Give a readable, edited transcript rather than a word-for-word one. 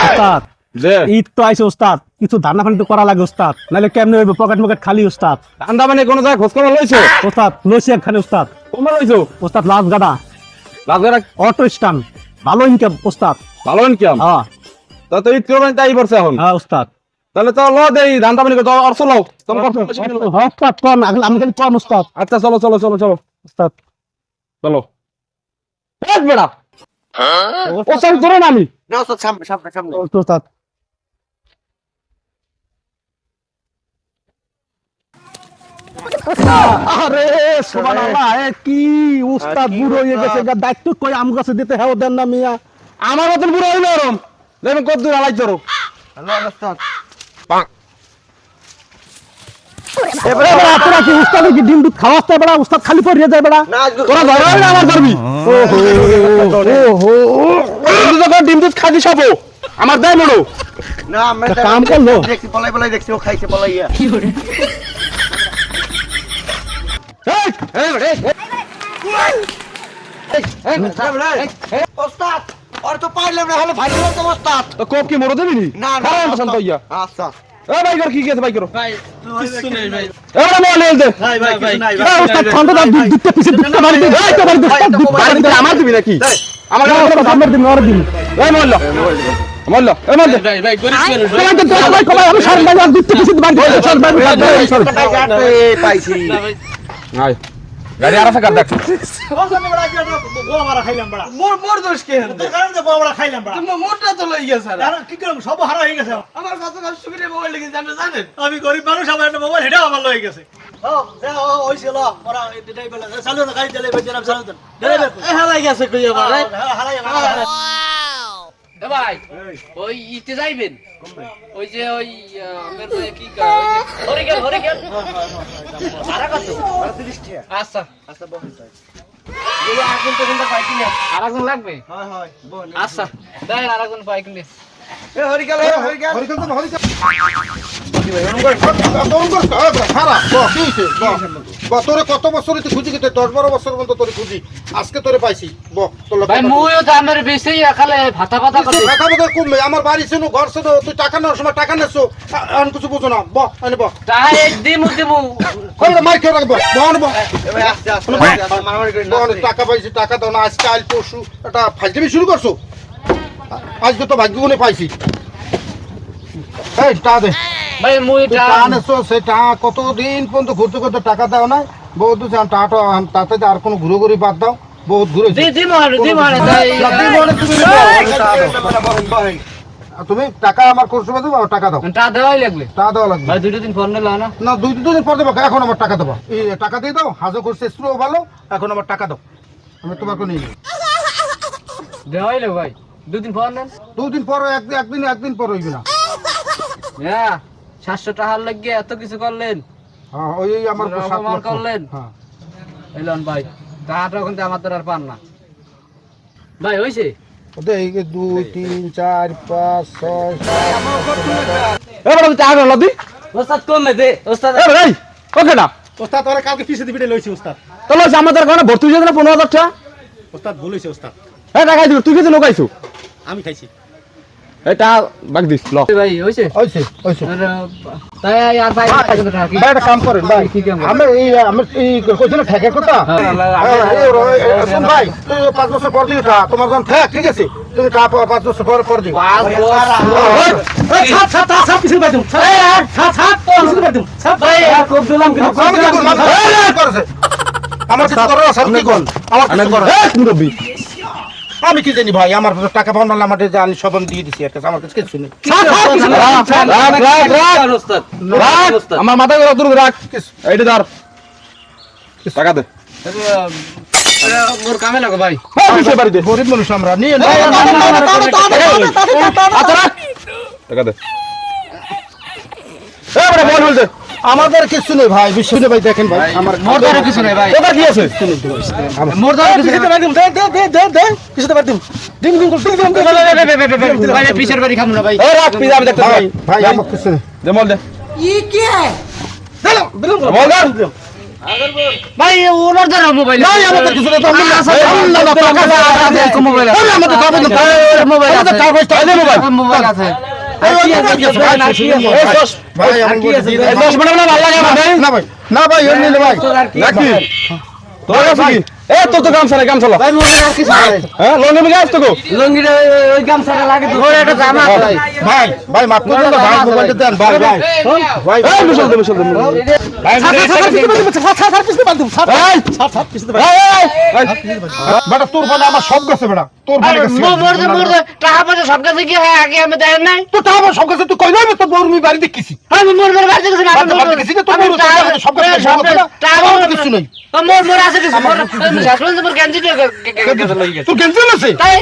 উস্তাদ ঈদ তো আইছে উস্তাদ, কিছু ধান্না ফানি তো করা লাগে উস্তাদ, নাহলে কেমনে হইব? পকেট মকেট খালি উস্তাদ। ধান্দা মানে কোন জায়গায় খোঁজ খবর লইছো? উস্তাদ লইছি একখানে উস্তাদ। তোমরা লইছো? উস্তাদ লাজ গাড়া লাজগাড়া অটো স্ট্যান্ড, ভালো ইনকাম উস্তাদ। ভালো ইনকাম? হ্যাঁ তা তো ঈদ করবেন তাই পড়ছে এখন। হ্যাঁ উস্তাদ। তাহলে তো লো দেই ধান্দা মানে তো অর্থ লও তোমার কত? উস্তাদ কোন আমি খালি কোন উস্তাদ। আচ্ছা চলো চলো চলো চলো উস্তাদ চলো। এক বেড়া ও সব ধরে না আমি না ওস্তাদ, সামনে সামনে সামনে। উস্তাদ আরে সুবহানাল্লাহ, এ কি উস্তাদ বুড়ো হয়ে গেছে, দায়িত্ব কই আম গাছে দিতে হেও দেন না মিয়া। আমার মতন পুরো হইলো এরম দেখবেন কত দূর আলাই ধরো। হ্যালো ওস্তাদ। এবারে তোরা কি উস্তাদ কি ডিম দুধ খাওয়াতে বেড়া? উস্তাদ খালি পড়িয়ে যায় বেড়া। না আজকে তোরা ধরে হইলে আমার ধরবি। ওহো তুই যখন ডিম দুধ খাবি সবো আমার দেয় মরো। না আমরা তা কাম করলো? দেখছি, পলাই পলাই দেখছি, ও খাইছে পলাইয়া। ওস্তাদ ওর তো পাইলাম না, হলো ভাই তো ওস্তাদ। তো কোপ কি মরো দেবি নি? না না কারণ শান্ত হইয়া আচ্ছা এ ভাই কর কি গেছে ভাই করো ভাই, কিছু নেই ভাই। এবারে মোবাইল দে ভাই ভাই কিছু নাই এ উস্তাদ ঠান্ডা দাও, দুধটা পিছে দুধটা মারি দিই। এই তো মারি দিই উস্তাদ, দুধ মারি দিই। আমার দিবি নাকি আমার আমার দিন আর দিন এই মোবাইল মোবাইল এই মোবাইল দে ভাই গরিব কমাই তো কমাই কমাই আমি সার বাজার দুধটা পিছে মারি দিই। চল ভাই পাইছি। নাই গাড়ি আর আছে কার দেখ মোর দোষ কে হন্দে? মোরটা তো লই গেছে আর কি করব, সব হারা হয়ে গেছে। আমার কত কষ্ট করে মোবাইল লিখে জানেন? আমি গরিব মানুষ, আমার একটা মোবাইল হেডা আমার লই গেছে। ও যা ওই ছিল ওরা এটাই বলে চালু না, গাড়ি চালাবে জনাব চালু দেন ড্রাইভার হারাই গেছে কই আমার হারাই এ ভাই ওই ইতে যাইবেন ওই যে ওই আমার ভাই কি কয় ওই যে হরে গেল সারা কত 30 টাকা। আচ্ছা আচ্ছা বহেন ভাই। এই আগুন তো কিন্তু পাইছি না আরেকজন লাগবে হয় হয় বহেন। আচ্ছা দেন আরেকজন পাই কিনে এ হরিকাল হরিকাল তোরে কত বছর খুঁজি কিন্তু 10-12 বছর পর্যন্ত তোরে খুঁজি, আজকে তোরে পাইছি। ভাই মুইও তো আমার বেশি খালে ভাতা ভাতা করে কমবে আমার বাড়ি ছিল, ঘর ছিল, তুই টাকা নেওয়ার সময় টাকা নেছো, আমি কিছু বুঝো না। তাই একদিন দিমু মাইক খেয়ে রাখবো ভাই আস্তে আস্তে মারামারি করেন না। টাকা পাইছি, টাকা দাও না। আজকে আজ পরশু এটা ফাইজলামি শুরু করছো, আজকে তো ভাগ্য গুনে পাইছি। এই টাকা দে, ভাই মুই টাকা নেছো, সেই টাকা কতদিন পর্যন্ত ঘুরতে ঘুরতে টাকা দাও না। বহুত টাকা তাতে আর কোনো ঘুরোঘুরি বাদ দাও, বহুত ঘুরে দিমু তাই বহেন। তুমি টাকা আমার করছো দেবো, টাকা দাও, টা দেওয়াই লাগবে টাকা দেওয়া লাগবে ভাই দুটো দিন ফোন নিলা না না। 2 দিন পর দেবো, এখন আমার টাকা দেবো। এই টাকা দিয়ে দাও, হাজো করছে স্ত্রীও ভালো, এখন আমার টাকা দাও, আমি তোমাকে নিয়ে যাবো। দেওয়াই লাগবে ভাই দুদিন ফোন নেন 2 দিন পর একদিন পর হইবে না। হ্যাঁ 700 টাকার লাগিয়ে এত কিছু করলেন হ্যাঁ ওই আমার অপমান 7 লক্ষ। করলেন? হ্যাঁ এলন ভাই টাকাটা কিন্তু আমার দ্বারা আর পান না ভাই হইছে ওদের এই 2 3 4 5 6 7 এবারে তুই আগে লদি ওস্তাদ কমে দে ওস্তাদ এ ভাই ওকে না উস্তাদ তোরা কালকে পিছে দিবিটা লইছি উস্তাদ। তো লইছে আমাদের কোন ভর্তি হইছে না 15,000 টাকা। উস্তাদ ভুল হইছে উস্তাদ, এই টাকা দিবি তুই কিছু নগাইছো আমি খাইছি। এটা বাগ দিস ল ভাই হইছে হইছে হইছে। তাই আর ভাই ভাই একটা কাম করেন ভাই, কি কাম? আমি এই কইছ না ঠেকের কথা। শোন ভাই, তুই 5 বছর পর দিও টা, তোমার যখন ঠেক ঠিক আছে, তুমি টা 5 বছর পর দিও। ছাপ পিছে বাইদুম, ছাপ পিছে বাইদুম, ছাপ ভাই খুব দিলাম কিন্তু আমার কিছু করার আছে কি কোন? আমার কিছু করার আছে। আমি কি জানি ভাই, আমার টাকা পাওয়া না আমাদের জানি সব আমি দিয়ে দিছি, আমার কাছে কিছু নেই। আমার মাথায় করে দূর রাখ এইটা ধর টাকা দে মোর কামে লাগো ভাই পিছে বাড়ি দে গরিব মানুষ আমরা নিয়ে টাকা দে এবারে বল বল দে আমাদের কিছু নেই ভাই, বিশ্ব ভাই দেখেন ভাই, আমার মোর দ্বারা কিছু নাই ভাই তোর কি আছে মোর দ্বারা কিছু পিছে বাইদুম, দে পিছে বাইদুম, ডিম ডিম ডিম ভাই পিছের বাড়ি খামু না ভাই এই রাখ পিছে আমি দেখতে ভাই ভাই আমার কিছু নেই। দে বল দে দিলাম বল দে ভাই ওনার দ্বারা মোবাইল নাই আমাদের কিছু নেই, তো আমরা মোবাইল ওরে আমাদের কাগজ না, মোবাইল আমাদের আছে। কাগজটা এই মোবাইল মোবাইল আছে এই মোবাইল কি আছে? এই দশ ভাই আমার কি আছে? এই 10 মিনিট না ভালো লাগে না ভাই না ভাই এমনি না ভাই নাকি তোর কাছে কি এ তোর তো গামছা নাই গামছা লো ভাই মোবাইল আর কিছু নাই হ্যাঁ লঙ্গি মিগে আসতো গো লঙ্গিটা ওই গামছাটা লাগে তো ওই একটা জামা আছে ভাই ভাই মাফ করে দেন ভাই মোবাইলটা দেন ভাই ভাই ভাই এই মিশল দে মিশল দে বেটা তোর বলে আমার সব গেছে বেটা তোর বলে গেছে মোর টাকা পয়সা সব কাছে কি হয় আগে আমি দেন নাই তো তা আমার সব গেছে তুই কইলো আমি তোর বউর মি বাড়ি দেখছিস আমি মোর বাড়ি থেকে না বাড়ি দেখছিস তোর বউর সব গেছে টাকা কিছু নাই মোর আছে কিছু মোর শাসন মোর গেঞ্জি তোর গেঞ্জি আছে তাই